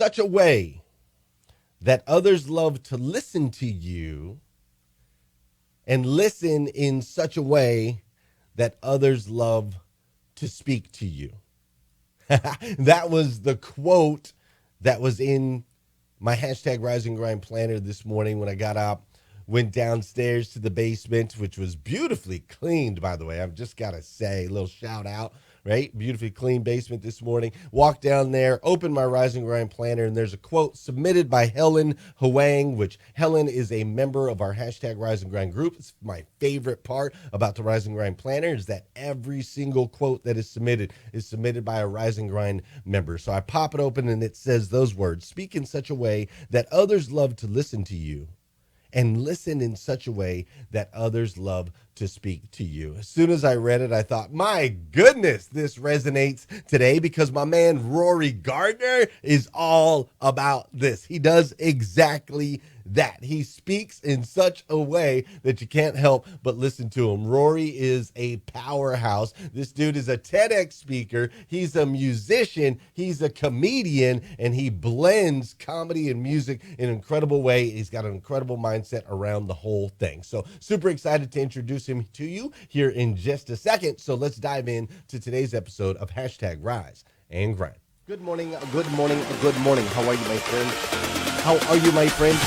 such a way that others love to listen to you, and listen in such a way that others love to speak to you. That was the quote that was in my hashtag Rise and Grind planner this morning when I got up, went downstairs to the basement, which was beautifully cleaned, by the way. I've just got to say, a little shout out, right? Beautifully clean basement this morning. Walked down there, opened my Rise and Grind planner, and there's a quote submitted by Helen Huang, which Helen is a member of our hashtag Rise and Grind group. It's my favorite part about the Rise and Grind planner is that every single quote that is submitted by a Rise and Grind member. So I pop it open and it says those words: speak in such a way that others love to listen to you, and listen in such a way that others love to speak to you. As soon as I read it, I thought, my goodness, this resonates today, because my man Rory Gardiner is all about this. He does exactly that. He speaks in such a way that you can't help but listen to him. Rory is a powerhouse. This dude is a TEDx speaker. He's a musician. He's a comedian, and he blends comedy and music in an incredible way. He's got an incredible mindset around the whole thing. So super excited to introduce him to you here in just a second. So let's dive in to today's episode of hashtag Rise and Grind. Good morning, good morning, good morning. How are you, my friend? How are you, my friend?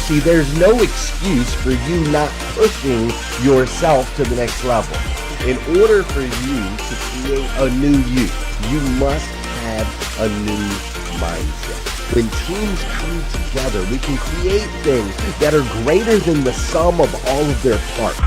See, there's no excuse for you not pushing yourself to the next level. In order for you to create a new you must have a new mindset. When teams come together, we can create things that are greater than the sum of all of their parts.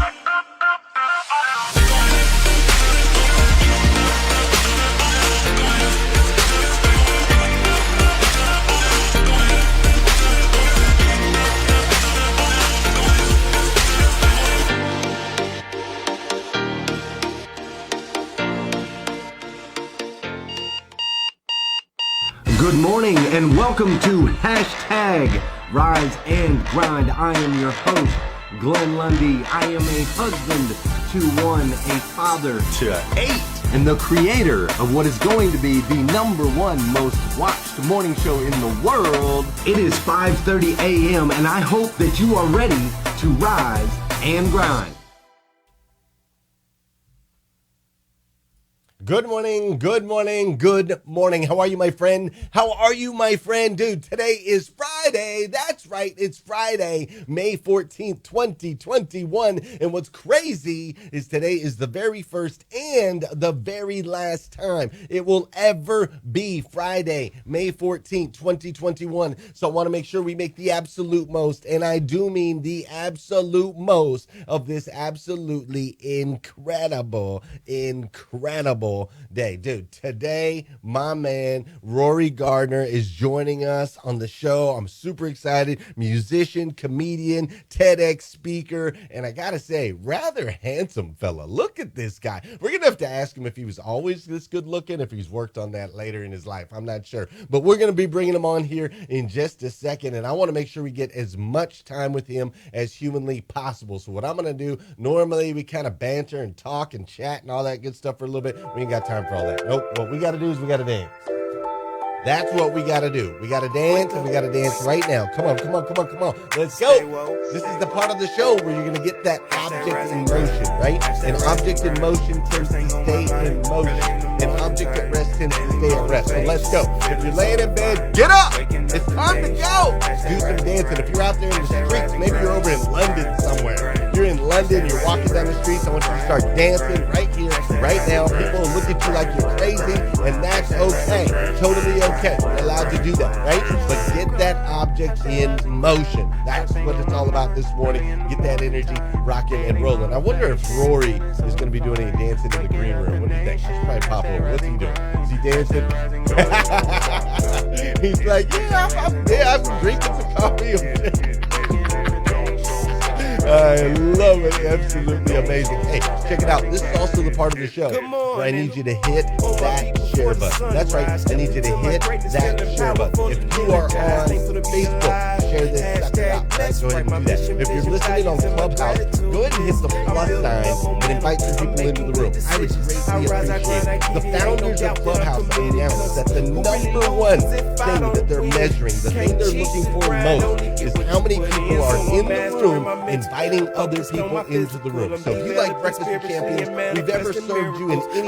Good morning and welcome to hashtag Rise and Grind. I am your host, Glenn Lundy. I am a husband to one, a father to 8, and the creator of what is going to be the #1 most watched morning show in the world. It is 5:30 a.m. and I hope that you are ready to rise and grind. Good morning, good morning, good morning. How are you, my friend? How are you, my friend? Dude, today is Friday. That's right, it's Friday, May 14th, 2021. And what's crazy is today is the very first and the very last time it will ever be Friday, May 14th, 2021. So I want to make sure we make the absolute most, and I do mean the absolute most, of this absolutely incredible day. Dude, today, my man, Rory Gardiner is joining us on the show. I'm super excited. Musician, comedian, TEDx speaker, and I gotta say, rather handsome fella. Look at this guy. We're gonna have to ask him if he was always this good looking, if he's worked on that later in his life. I'm not sure, but we're gonna be bringing him on here in just a second, and I want to make sure we get as much time with him as humanly possible. So what I'm gonna do, normally we kind of banter and talk and chat and all that good stuff for a little bit. We ain't got time for all that. Nope. What we got to do is we got to dance. That's what we got to do. We got to dance, and we got to dance right now. Come on. Let's go. This is the part of the show where you're going to get that object in motion, right? An object in motion tends to stay in motion. An object at rest tends to stay at rest. So let's go. If you're laying in bed, get up. It's time to go. Do some dancing. If you're out there in the streets, maybe you're over in London somewhere. You're in London, you're walking down the streets, I want you to start dancing right here, right now. People will look at you like you're crazy, and that's okay. Totally okay. You're allowed to do that, right? But get that object in motion. That's what it's all about this morning. Get that energy rocking and rolling. I wonder if Rory is going to be doing any dancing in the green room. What do you think? She's probably pop over. What's he doing? Is he dancing? He's like, I'm drinking some coffee. I love it. Absolutely amazing. Hey, check it out. This is also the part of the show where I need you to hit that share button. That's right. I need you to hit that share button. If you are on Facebook, share this sucker out. Right? Go ahead and do that. If you're listening on Clubhouse, go ahead and hit the plus sign and invite some people into the room. I would greatly appreciate it. The founders of Clubhouse announced that the number one thing that they're measuring, the thing they're looking for most, is how many people are in the room inviting other people into the room. So if you like Breakfast with Champions, we've ever served you in any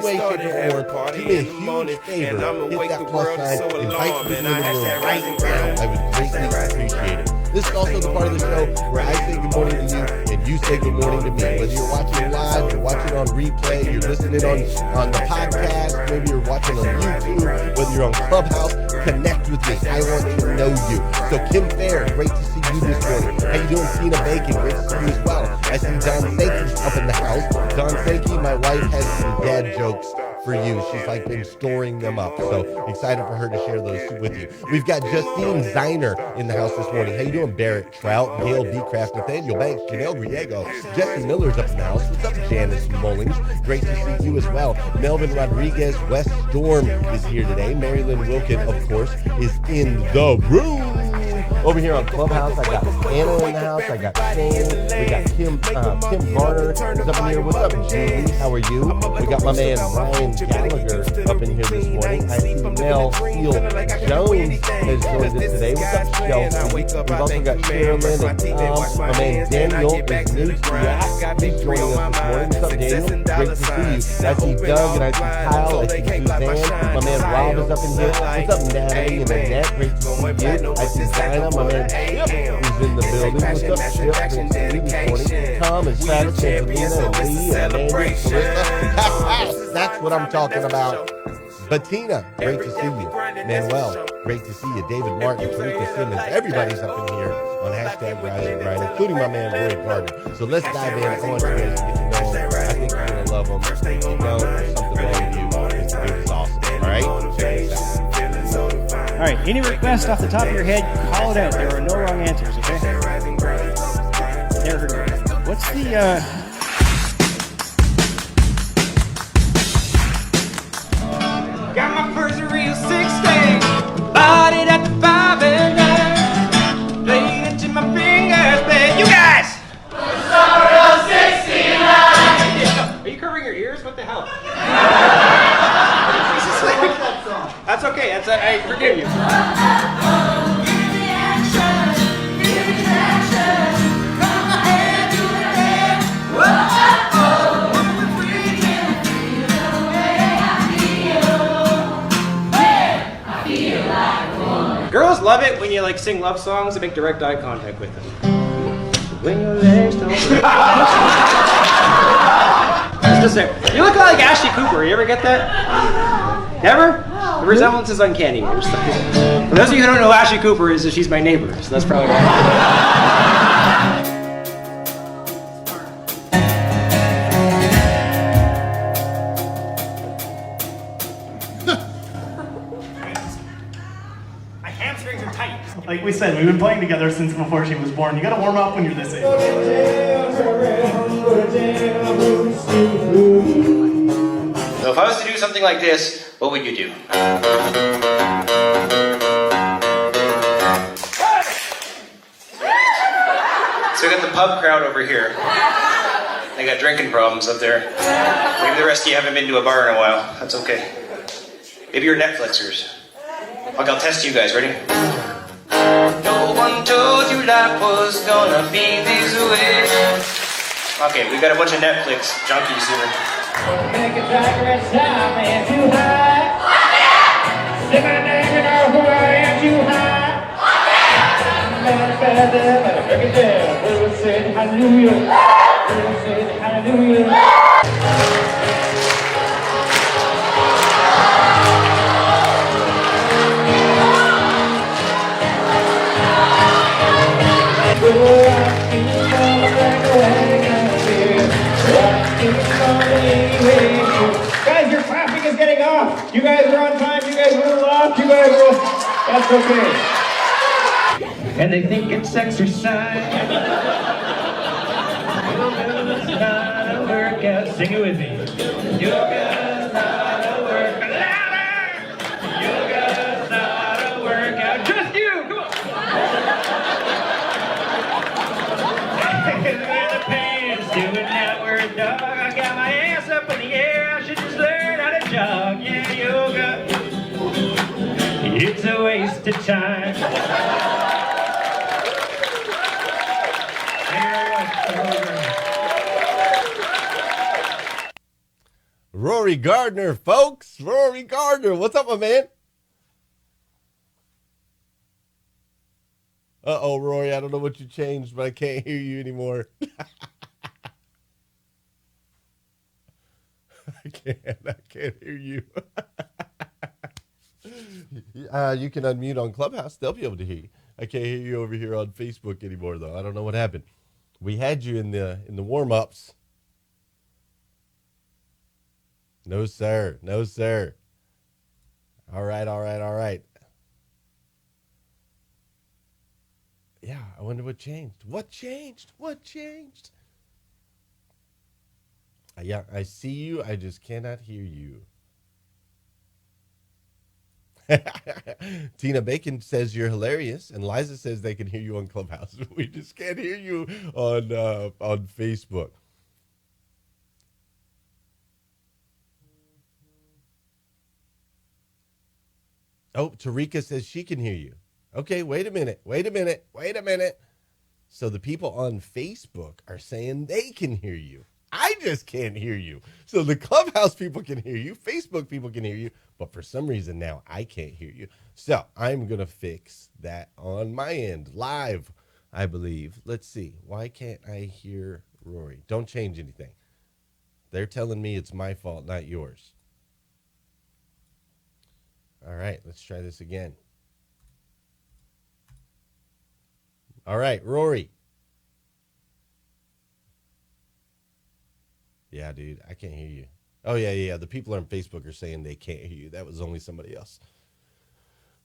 way, shape, or form, do me a huge favor. Hit that plus sign, invite people into the room right now. I would greatly appreciate it. This is also the part of the show where I say good morning to you and you say good morning to me. Whether you're watching live, you're watching on replay, you're listening on the podcast, maybe you're watching on YouTube, whether you're on Clubhouse, connect with me. I want to know you. So Kim Fair, great to see you this morning. How you doing, Tina Bacon? Great to see you as well. I see Don Sankey up in the house. Don Sankey, my wife has some dad jokes for you. She's like been storing them up. So excited for her to share those with you. We've got Justine Ziner in the house this morning. How you doing, Barrett Trout, Gail Becraft, Nathaniel Banks, Janelle Griego, Jesse Miller's up in the house. What's up, Janice Mullings? Great to see you as well. Melvin Rodriguez, West Storm is here today. Marilyn Wilkin, of course, is in the room. Over here on Clubhouse, I got Anna in the house. I got Shane. We got Kim Garner is up in here. What's up, Julie? How are you? We got my man Ryan Gallagher up in here this morning. I see Mel Steele Jones has joined us today. What's up, Chelsea? We've also got Sherilyn and Tom. My man Daniel is new to the app. He's joining us this morning. What's up, Daniel? Great to see you. I see Doug and I see Kyle. I see Suzanne. My man Rob is up in here. What's up, Natalie and Annette? Great to see you. I see Dinah. My man Chip is in the building. What's up, Chip? Great to see you this morning. Tom and Travis and Selena and Lee and Andy and Clarissa. That's what I'm talking about. Bettina, great to see you. Manuel, great to see you. David Martin, Tarika Simmons, everybody's up in here on hashtag Rise and Grind, including my man Rory Gardiner. So let's dive in. I want you guys to get to know him. I think you're going to love him. If you don't, there's something wrong with you. This dude is awesome. All right? Check this out. All right, any request off the top of your head, call it out. There are no wrong answers, okay? Never heard of it. What's the, Got my first real 16, bought it at the 5 and 9, played it to my fingers, man. You guys! Real 69! Are you covering your ears? What the hell? That's okay. I forgive you. Girls love it when you like sing love songs and make direct eye contact with them. When your legs don't break. Just a sec. You look like Ashley Cooper. You ever get that? Never? The resemblance is uncanny. For those of you who don't know who Ashley Cooper is, she's my neighbor, so that's probably why. Like we said, we've been playing together since before she was born. You gotta warm up when you're this age. So if I was to do something like this, what would you do? So we got the pub crowd over here. They got drinking problems up there. Maybe the rest of you haven't been to a bar in a while. That's okay. Maybe you're Netflixers. Okay, I'll test you guys. Ready? No one told you life was gonna be this way. Okay, we got a bunch of Netflix junkies here. Make a track time and too high. Stick my name in our who I am too high. Break it down. We will say hallelujah. We will say hallelujah. Guys, your traffic is getting off. You guys are on time. You guys are a little off. You guys are. That's okay. And they think it's exercise. workout. Sing it with me. Yoga's not a workout. Louder! Yoga's not a workout. Just you. Come on. Where the pain is doing that word, dog. I got my ass up in the air. I should just learn how to jog. Yeah, yoga. It's a waste of time. Rory Gardiner, folks. Rory Gardiner. What's up, my man? Uh-oh, Rory. I don't know what you changed, but I can't hear you anymore. I can't hear you. You can unmute on Clubhouse. They'll be able to hear you. I can't hear you over here on Facebook anymore, though. I don't know what happened. We had you in the warm-ups. No, sir. No, sir. All right. Yeah, I wonder what changed. What changed? Yeah, I see you. I just cannot hear you. Tina Bacon says you're hilarious, and Liza says they can hear you on Clubhouse. We just can't hear you on Facebook. Oh, Tarika says she can hear you. Okay, wait a minute. So the people on Facebook are saying they can hear you. I just can't hear you. So the Clubhouse people can hear you. Facebook people can hear you. But for some reason now I can't hear you. So I'm going to fix that on my end. Live, I believe. Let's see. Why can't I hear Rory? Don't change anything. They're telling me it's my fault, not yours. All right, let's try this again. All right, Rory. Yeah, dude, I can't hear you. Oh, yeah. The people on Facebook are saying they can't hear you. That was only somebody else.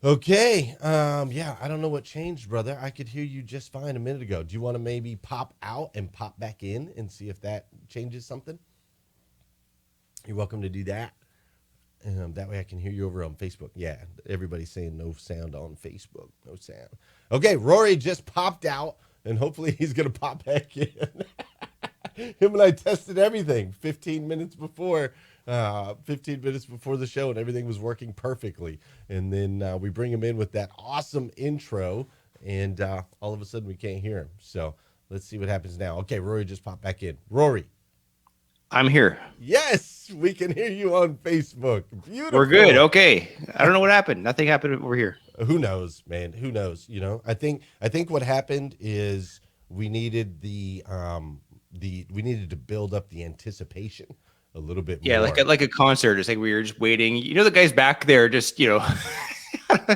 Okay. Yeah, I don't know what changed, brother. I could hear you just fine a minute ago. Do you want to maybe pop out and pop back in and see if that changes something? You're welcome to do that. That way I can hear you over on Facebook. Yeah, everybody's saying no sound on Facebook. No sound. Okay, Rory just popped out, and hopefully he's going to pop back in. Him and I tested everything 15 minutes before the show, and everything was working perfectly. And then we bring him in with that awesome intro, and all of a sudden we can't hear him. So let's see what happens now. Okay, Rory just popped back in. Rory. I'm here. Yes, we can hear you on Facebook. Beautiful. We're good. Okay. I don't know what happened. Nothing happened over here. Who knows, man? Who knows? You know, I think what happened is we needed we needed to build up the anticipation a little bit more. Yeah, like a concert. It's like we were just waiting. You know, the guy's back there just,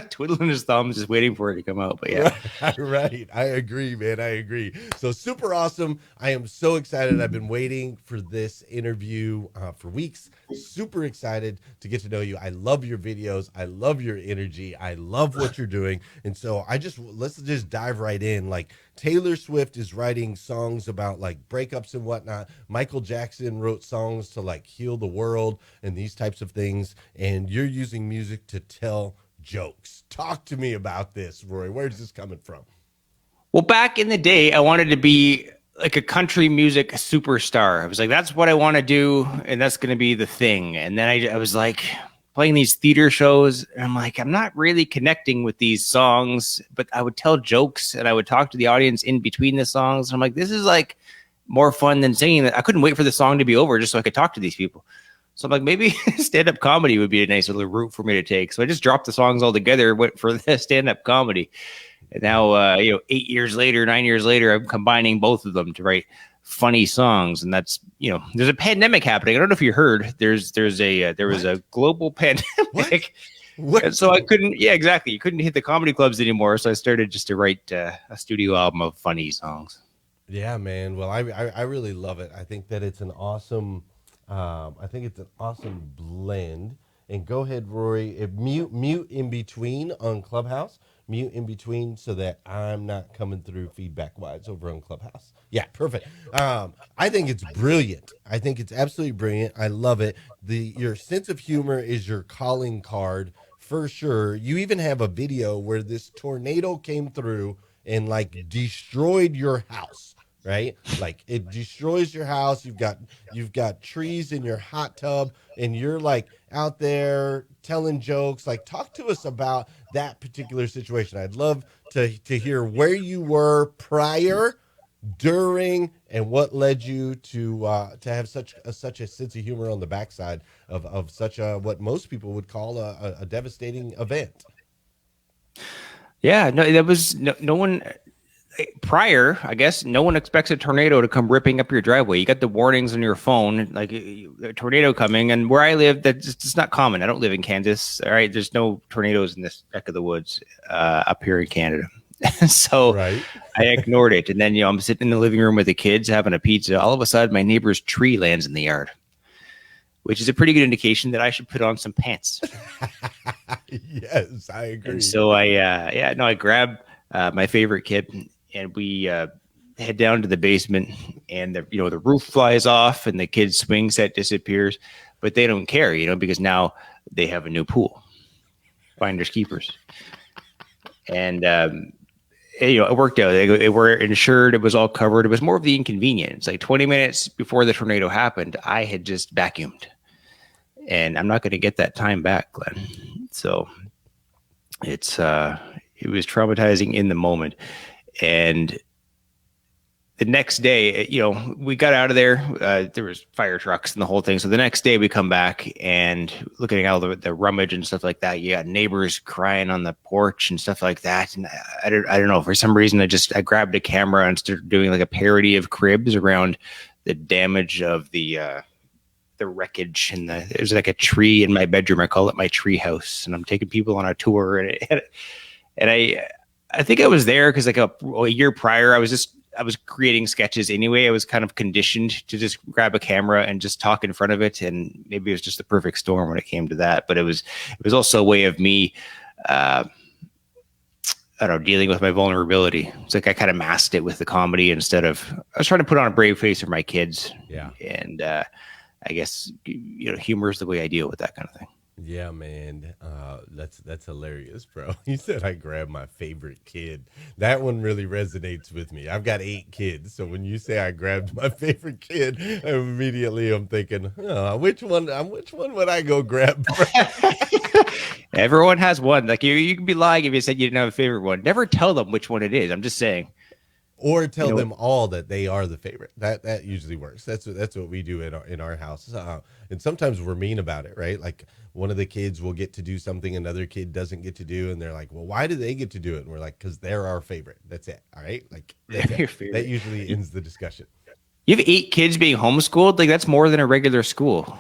twiddling his thumbs, just waiting for it to come out. But yeah. Right. I agree, man. I agree. So super awesome. I am so excited. I've been waiting for this interview for weeks. Super excited to get to know you. I love your videos. I love your energy. I love what you're doing. And so let's just dive right in. Like Taylor Swift is writing songs about like breakups and whatnot. Michael Jackson wrote songs to like heal the world and these types of things. And you're using music to tell jokes. Talk to me about this, Rory. Where's this coming from? Well, back in the day, I wanted to be like a country music superstar. I was like, that's what I want to do, and that's going to be the thing. And then I was like playing these theater shows, and I'm like, I'm not really connecting with these songs, but I would tell jokes, and I would talk to the audience in between the songs. And I'm like, this is like more fun than singing. I couldn't wait for the song to be over just so I could talk to these people. So I'm like, maybe stand-up comedy would be a nice little route for me to take. So I just dropped the songs all together, went for the stand-up comedy. And now, 9 years later, I'm combining both of them to write funny songs. And that's, there's a pandemic happening. I don't know if you heard, there was a global pandemic. What? And so I couldn't, exactly. You couldn't hit the comedy clubs anymore. So I started just to write a studio album of funny songs. Yeah, man. Well, I really love it. I think that it's an awesome blend, And go ahead, Rory, mute in between on Clubhouse. Mute in between so that I'm not coming through feedback wise over on Clubhouse. Yeah, perfect. I think it's brilliant. I think it's absolutely brilliant. I love it. Your sense of humor is your calling card for sure. You even have a video where this tornado came through and like destroyed your house, right? Like it destroys your house. You've got trees in your hot tub and you're like out there telling jokes. Like talk to us about that particular situation. I'd love to hear where you were prior, during, and what led you to have such a sense of humor on the backside of such a what most people would call a devastating event. Yeah, no, that was no one prior. I guess no one expects a tornado to come ripping up your driveway. You got the warnings on your phone, like a tornado coming. And where I live, that's it's not common. I don't live in Kansas. All right, there's no tornadoes in this neck of the woods up here in Canada. So Right. I ignored it. And then, I'm sitting in the living room with the kids having a pizza. All of a sudden, my neighbor's tree lands in the yard, which is a pretty good indication that I should put on some pants. Yes, I agree. And so I grabbed my favorite kid and we head down to the basement and the roof flies off and the kid's swing set disappears, but they don't care, because now they have a new pool, finders keepers. And, it worked out. They were insured. It was all covered. It was more of the inconvenience. Like 20 minutes before the tornado happened, I had just vacuumed. And I'm not going to get that time back, Glenn. So it was traumatizing in the moment. And the next day, we got out of there. There was fire trucks and the whole thing. So the next day we come back and looking at all the rummage and stuff like that. You got neighbors crying on the porch and stuff like that. And I don't know, for some reason, I grabbed a camera and started doing like a parody of Cribs around the damage of the wreckage. And there's like a tree in my bedroom. I call it my tree house. And I'm taking people on a tour. And I think I was there because like a year prior, I was creating sketches anyway. I was kind of conditioned to just grab a camera and just talk in front of it. And maybe it was just the perfect storm when it came to that. But it was also a way of me, I don't know, dealing with my vulnerability. It's like I kind of masked it with the comedy instead of, I was trying to put on a brave face for my kids. Yeah. And I guess, humor is the way I deal with that kind of thing. Yeah, man. That's hilarious, bro. You said I grabbed my favorite kid. That one really resonates with me. I've got 8 kids, so when you say I grabbed my favorite kid, immediately I'm thinking, which one would I go grab? Everyone has one. Like you can be lying if you said you didn't have a favorite one. Never tell them which one it is. I'm just saying. Or tell them all that they are the favorite. That usually works. That's what we do in our house. And sometimes we're mean about it, right? Like one of the kids will get to do something another kid doesn't get to do, and they're like, "Well, why do they get to do it?" And we're like, "Because they're our favorite." That's it. All right, like that's it. That usually ends the discussion. You have 8 kids being homeschooled. Like that's more than a regular school.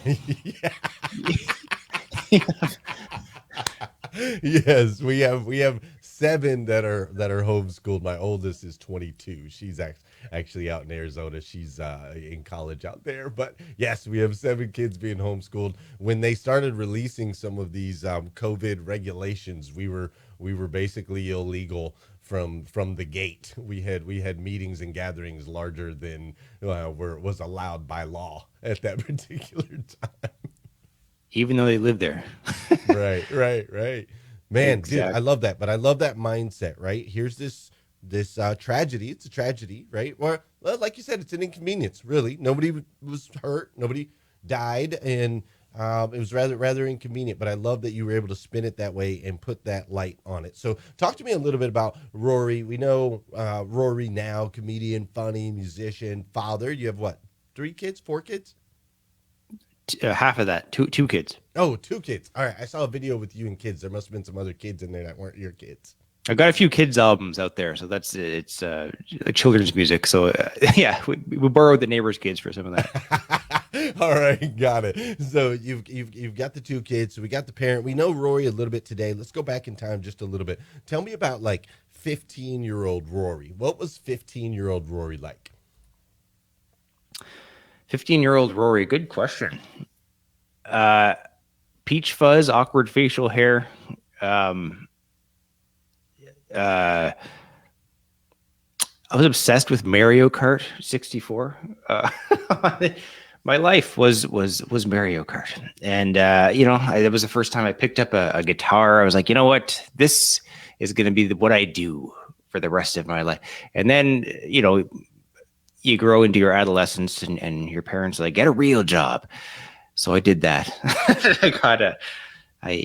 Yes, we have 7 that are homeschooled. My oldest is 22. She's actually out in Arizona. She's in college out there. But yes, we have 7 kids being homeschooled. When they started releasing some of these COVID regulations, we were basically illegal from the gate. We had meetings and gatherings larger than was allowed by law at that particular time. Even though they live there. Right. Man, Exactly. dude, I love that. But I love that mindset, right? Here's this tragedy. It's a tragedy, right? Or well, like you said, it's an inconvenience, really. Nobody was hurt. Nobody died. And it was rather inconvenient. But I love that you were able to spin it that way and put that light on it. So talk to me a little bit about Rory. We know Rory now, comedian, funny, musician, father. You have what, 3 kids, 4 kids? Half of that, two kids. Oh, 2 kids. All right. I saw a video with you and kids. There must have been some other kids in there that weren't your kids. I've got a few kids albums out there, so it's children's music. So yeah, we borrowed the neighbors' kids for some of that. All right, got it. So you've got the 2 kids. So we got the parent. We know Rory a little bit today. Let's go back in time just a little bit. Tell me about like 15-year-old Rory. What was 15-year-old Rory like? 15-year-old Rory, good question. peach fuzz, awkward facial hair. Uh, I was obsessed with Mario Kart 64. My life was Mario Kart, and it was the first time I picked up a guitar. I was like, you know what, this is going to be what I do for the rest of my life. And then you grow into your adolescence, and your parents are like, get a real job. So I did that. I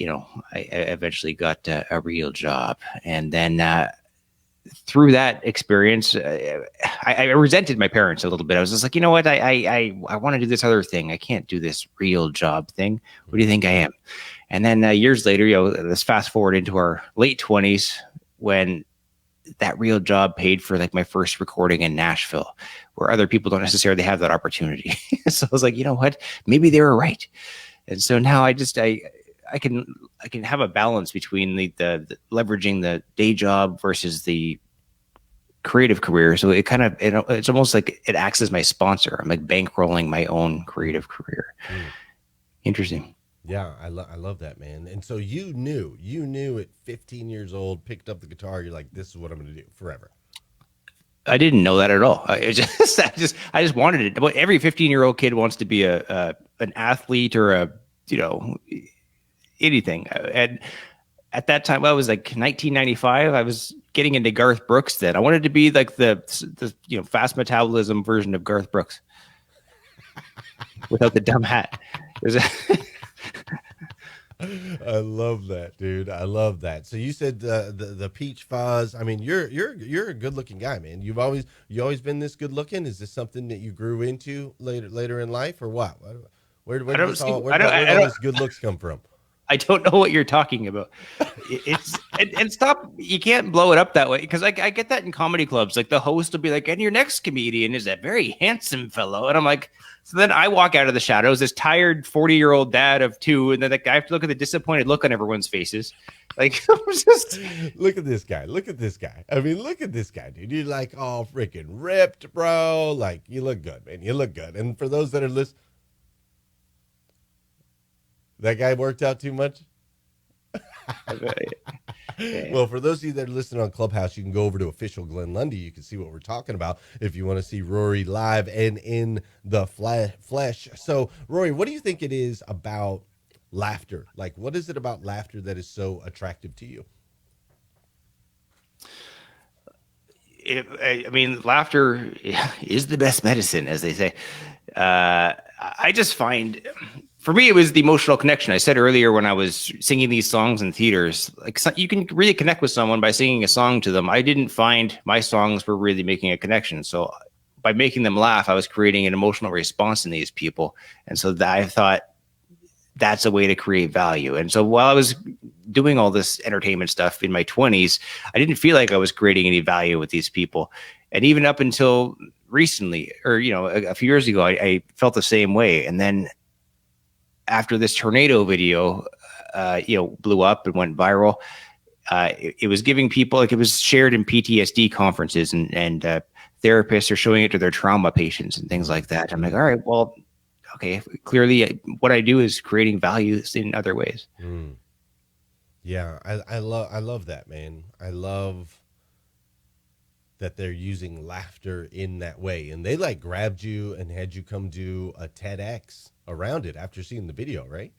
eventually got a real job, and then through that experience, I resented my parents a little bit. I was just like, you know what, I want to do this other thing. I can't do this real job thing. What do you think I am? And then years later, let's fast forward into our late 20s when that real job paid for like my first recording in Nashville, where other people don't necessarily have that opportunity. So I was like, you know what, maybe they were right. And so now I can have a balance between the leveraging the day job versus the creative career. So it's almost like it acts as my sponsor. I'm like bankrolling my own creative career. Interesting. Yeah, I love that, man. And so you knew at 15 years old, picked up the guitar, you're like, this is what I'm going to do forever. I didn't know that at all. I just wanted it. But every 15-year-old kid wants to be an athlete or anything. And at that time, I was like 1995. I was getting into Garth Brooks then. I wanted to be like the fast metabolism version of Garth Brooks without the dumb hat. I love that, dude. I love that. So you said the peach fuzz. I mean, you're a good looking guy, man. You always been this good looking. Is this something that you grew into later in life, or what? Where did all this good looks come from? I don't know what you're talking about. And stop. You can't blow it up that way, because I get that in comedy clubs. Like the host will be like, and your next comedian is a very handsome fellow. And I'm like, so then I walk out of the shadows, this tired 40-year-old dad of two. And then I have to look at the disappointed look on everyone's faces. Like, just look at this guy. Look at this guy. I mean, look at this guy, dude. You're like all freaking ripped, bro. Like, you look good, man. You look good. And for those that are listening, that guy worked out too much? Well, for those of you that are listening on Clubhouse, you can go over to official Glenn Lundy. You can see what we're talking about if you want to see Rory live and in the flesh. So, Rory, what do you think it is about laughter? Like, what is it about laughter that is so attractive to you? I mean, laughter is the best medicine, as they say. I just find, for me, it was the emotional connection. I said earlier when I was singing these songs in theaters, like, you can really connect with someone by singing a song to them. I didn't find my songs were really making a connection. So by making them laugh, I was creating an emotional response in these people. And so I thought that's a way to create value. And so while I was doing all this entertainment stuff in my 20s, I didn't feel like I was creating any value with these people. And even up until recently, or, a few years ago, I felt the same way. And then after this tornado video, blew up and went viral, it was giving people, like, it was shared in PTSD conferences, and therapists are showing it to their trauma patients and things like that. I'm like, all right, well, okay, clearly what I do is creating value in other ways. Yeah, I love that, man. I love that they're using laughter in that way. And they like grabbed you and had you come do a TEDx around it after seeing the video, right?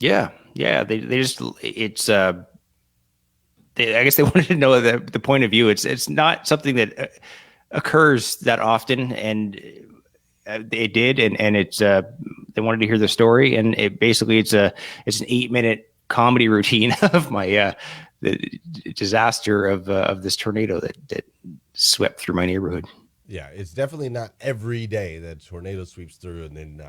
Yeah. They just, I guess they wanted to know the point of view. It's not something that occurs that often, and they did, and it's they wanted to hear the story, and it's an 8-minute comedy routine of my the disaster of this tornado that swept through my neighborhood. Yeah, it's definitely not every day that a tornado sweeps through and then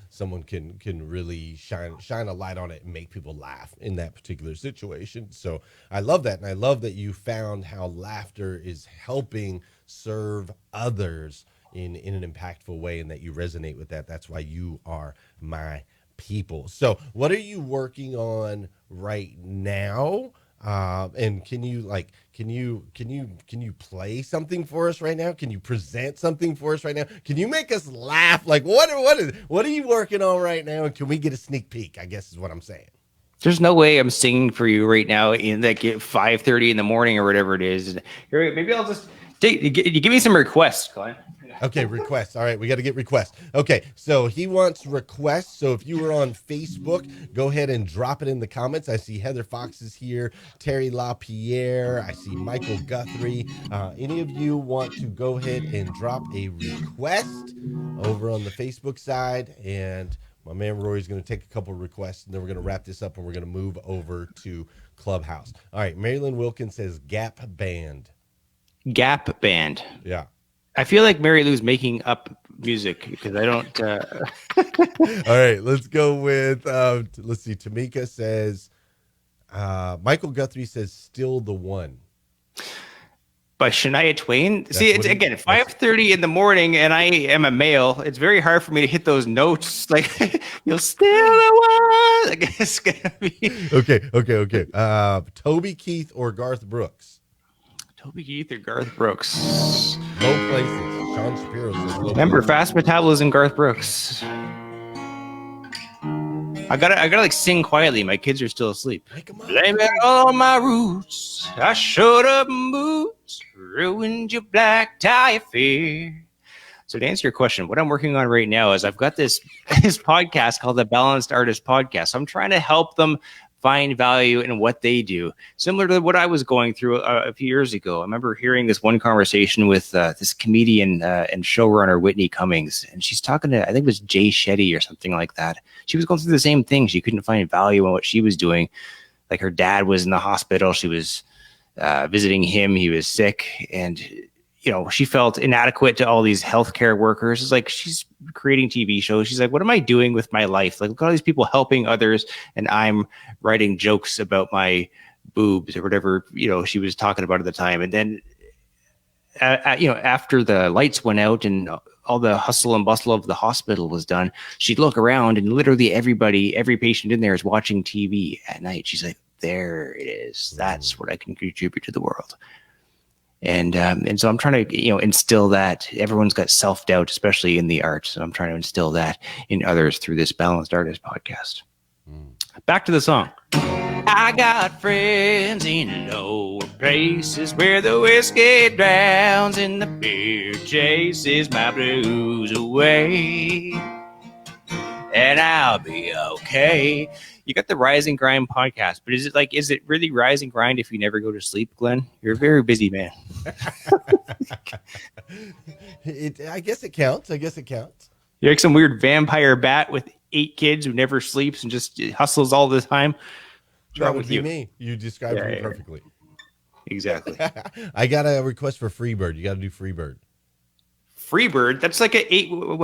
someone can really shine a light on it and make people laugh in that particular situation. So I love that, and I love that you found how laughter is helping serve others in an impactful way, and that you resonate with that. That's why you are my people. So what are you working on right now And can you play something for us right now? Can you present something for us right now? Can you make us laugh? Like what are you working on right now? And can we get a sneak peek? I guess is what I'm saying. There's no way I'm singing for you right now in like 5:30 in the morning or whatever it is. Here, maybe I'll just give me some requests, Glenn. Okay, requests. All right, we got to get requests. Okay, so he wants requests. So if you were on Facebook, go ahead and drop it in the comments. I see Heather Fox is here, Terry LaPierre. I see Michael Guthrie. Any of you want to go ahead and drop a request over on the Facebook side? And my man Rory's going to take a couple of requests, and then we're going to wrap this up, and we're going to move over to Clubhouse. All right, Marilyn Wilkins says Gap Band. Gap Band. Yeah. I feel like Mary Lou's making up music because I don't. All right, let's go with. Let's see. Tamika says, Michael Guthrie says, "Still the One." By Shania Twain. See, it's again 5:30 in the morning, and I am a male. It's very hard for me to hit those notes. Like you'll still the one. I guess it's gonna be Okay. Toby Keith or Garth Brooks? Toby Keith or Garth Brooks. Low Places. Sean Shapiro says Low Remember, Places. Fast Metabolism, Garth Brooks. I gotta like sing quietly. My kids are still asleep. Blame it all on my roots. I showed up in boots, ruined your black tie affair. So to answer your question, what I'm working on right now is I've got this podcast called the Balanced Artist Podcast. So I'm trying to help them find value in what they do, similar to what I was going through a few years ago. I remember hearing this one conversation with this comedian and showrunner, Whitney Cummings, and she's talking to, I think it was Jay Shetty or something like that. She was going through the same thing. She couldn't find value in what she was doing. Like her dad was in the hospital. She was visiting him. He was sick. And, she felt inadequate to all these healthcare workers. It's like she's creating TV shows. She's like, what am I doing with my life? Like, look at all these people helping others, and I'm writing jokes about my boobs or whatever, she was talking about at the time. And then, after the lights went out and all the hustle and bustle of the hospital was done, she'd look around and literally every patient in there is watching TV at night. She's like, there it is. That's what I can contribute to the world. And so I'm trying to, instill that. Everyone's got self-doubt, especially in the arts. So I'm trying to instill that in others through this Balanced Artist Podcast. Back to the song. I got friends in lower places where the whiskey drowns and the beer chases my blues away. And I'll be okay. You got the Rise and Grind podcast, but is it really Rise and Grind if you never go to sleep, Glenn? You're a very busy man. I guess it counts. You're like some weird vampire bat with 8 kids who never sleeps and just hustles all the time. What's wrong with you? Me. You described me perfectly. Exactly. I got a request for Freebird. You got to do Freebird. Freebird? That's like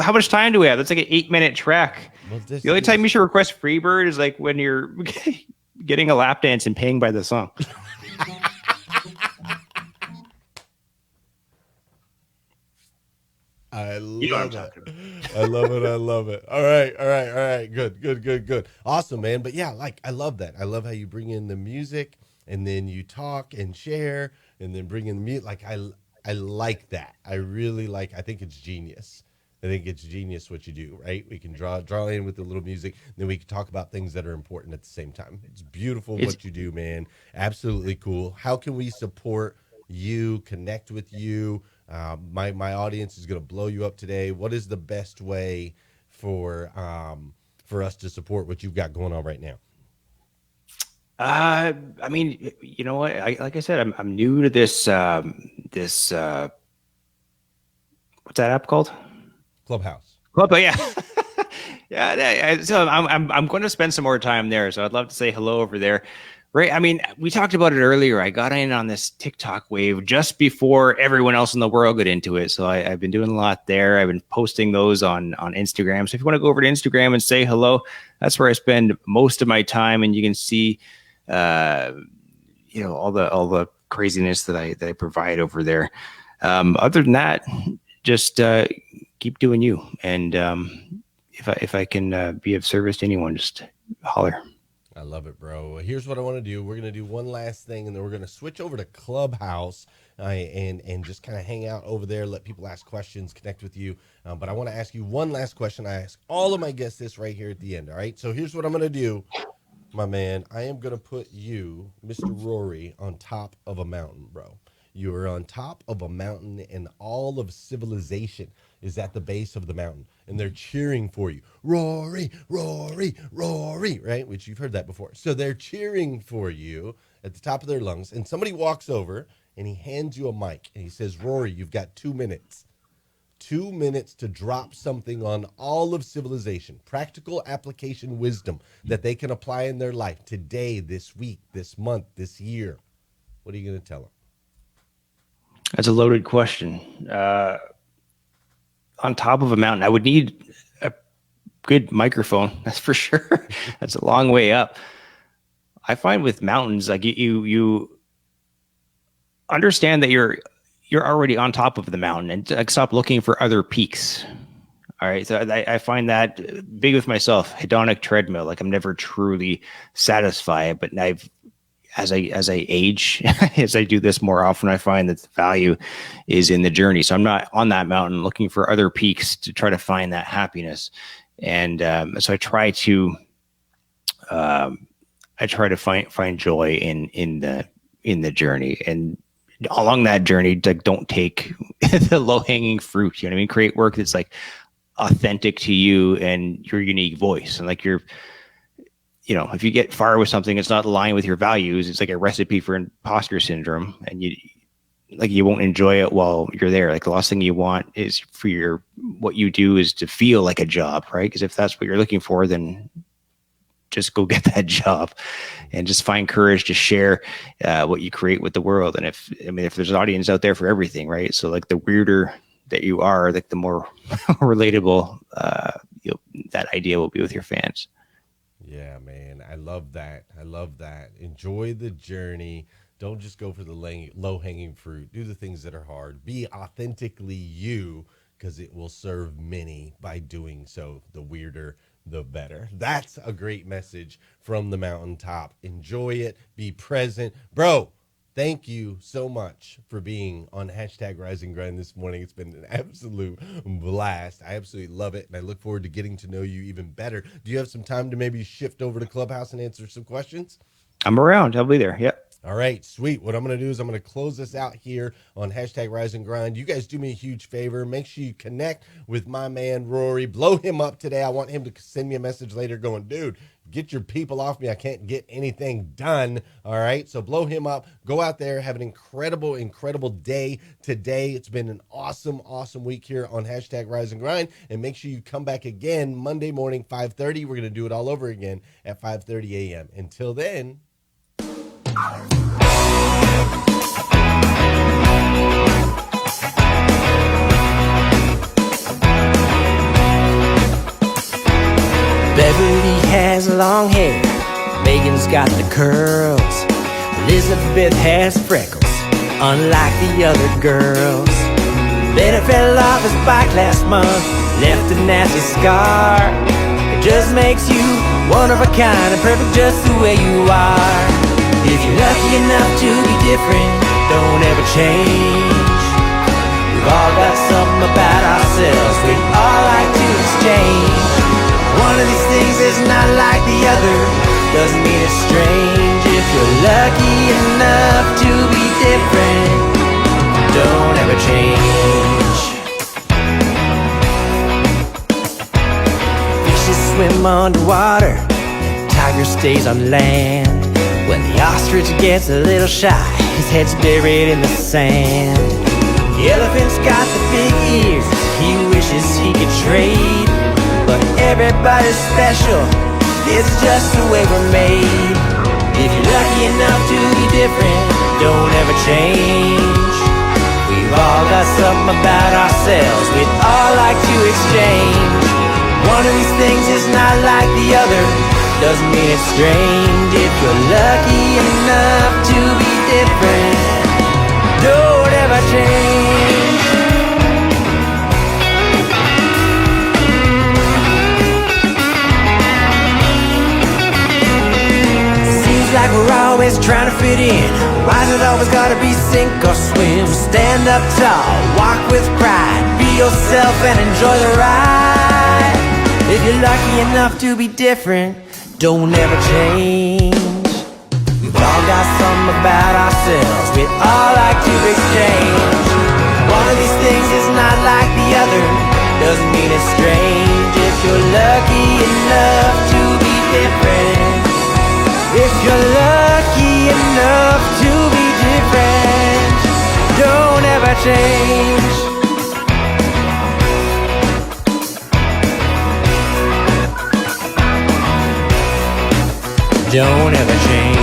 how much time do we have? That's like an 8-minute track. Well, the only time you should request Freebird is like when you're getting a lap dance and paying by the song. I love it. All right. Good. Awesome, man. But yeah, I love that. I love how you bring in the music and then you talk and share and then bring in the music. I like that. I really I think it's genius. I think it's genius what you do, right? We can draw in with the little music, and then we can talk about things that are important at the same time. It's beautiful what you do, man. Absolutely cool. How can we support you, connect with you? My audience is going to blow you up today. What is the best way for us to support what you've got going on right now? I mean, you know what? Like I said, I'm new to this. What's that app called? Clubhouse. Yeah. Yeah. So I'm going to spend some more time there. So I'd love to say hello over there. Right. I mean, we talked about it earlier. I got in on this TikTok wave just before everyone else in the world got into it. So I've been doing a lot there. I've been posting those on Instagram. So if you want to go over to Instagram and say hello, that's where I spend most of my time. And you can see, all the craziness that I provide over there. Other than that, just keep doing you. And if I can be of service to anyone, just holler. I love it, bro. Here's what I want to do. We're going to do one last thing, and then we're going to switch over to Clubhouse and just kind of hang out over there, let people ask questions, connect with you. But I want to ask you one last question. I ask all of my guests this right here at the end, all right? So here's what I'm going to do, my man. I am going to put you, Mr. Rory, on top of a mountain, bro. You are on top of a mountain, and all of civilization is at the base of the mountain, and they're cheering for you. Rory, Rory, Rory, right? Which you've heard that before. So they're cheering for you at the top of their lungs, and somebody walks over, and he hands you a mic, and he says, Rory, you've got 2 minutes. 2 minutes to drop something on all of civilization, practical application wisdom that they can apply in their life today, this week, this month, this year. What are you going to tell them? That's a loaded question. On top of a mountain, I would need a good microphone. That's for sure. That's a long way up. I find with mountains, like you understand that you're already on top of the mountain, and like, stop looking for other peaks. All right. So I find that big with myself, hedonic treadmill. Like I'm never truly satisfied, but as I age, as I do this more often, I find that the value is in the journey. So I'm not on that mountain looking for other peaks to try to find that happiness. And so I try to find joy in the journey, and along that journey, like, don't take the low hanging fruit. You know what I mean? Create work that's like authentic to you and your unique voice. And like if you get far with something, it's not aligned with your values. It's like a recipe for imposter syndrome, and you won't enjoy it while you're there. Like the last thing you want is for what you do is to feel like a job, right? Because if that's what you're looking for, then just go get that job and just find courage to share what you create with the world. And if there's an audience out there for everything, right? So like the weirder that you are, like the more relatable that idea will be with your fans. Yeah, man. I love that. Enjoy the journey. Don't just go for the low-hanging fruit. Do the things that are hard. Be authentically you, because it will serve many by doing so. The weirder, the better. That's a great message from the mountaintop. Enjoy it. Be present. Bro, thank you so much for being on #Rise and Grind this morning. It's been an absolute blast. I absolutely love it, and I look forward to getting to know you even better. Do you have some time to maybe shift over to Clubhouse and answer some questions? I'm around. I'll be there. Yep. All right, sweet. What I'm going to do is I'm going to close this out here on #Rise and Grind. You guys do me a huge favor. Make sure you connect with my man, Rory. Blow him up today. I want him to send me a message later going, dude, get your people off me. I can't get anything done. All right, so blow him up. Go out there. Have an incredible, incredible day today. It's been an awesome, awesome week here on #Rise and Grind. And make sure you come back again Monday morning, 5:30. We're going to do it all over again at 5:30 a.m. Until then. Beverly has long hair, Megan's got the curls, Elizabeth has freckles, unlike the other girls. Betty fell off his bike last month, left a nasty scar. It just makes you one of a kind and perfect just the way you are. If you're lucky enough to be different, don't ever change. We've all got something about ourselves we'd all like to exchange. One of these things is not like the other, doesn't mean it's strange. If you're lucky enough to be different, don't ever change. Fishes swim underwater, tiger stays on land. When the ostrich gets a little shy, his head's buried in the sand. The elephant's got the big ears, he wishes he could trade. But everybody's special, it's just the way we're made. If you're lucky enough to be different, don't ever change. We've all got something about ourselves we'd all like to exchange. One of these things is not like the other, doesn't mean it's strange. If you're lucky enough to be different, don't ever change. we're always trying to fit in. Why's it always gotta be sink or swim? Stand up tall, walk with pride, be yourself and enjoy the ride. If you're lucky enough to be different, don't ever change. We've all got something about ourselves we'd all like to exchange. One of these things is not like the other, doesn't mean it's strange. If you're lucky enough to be different, if you're lucky enough to be different, don't ever change. Don't ever change.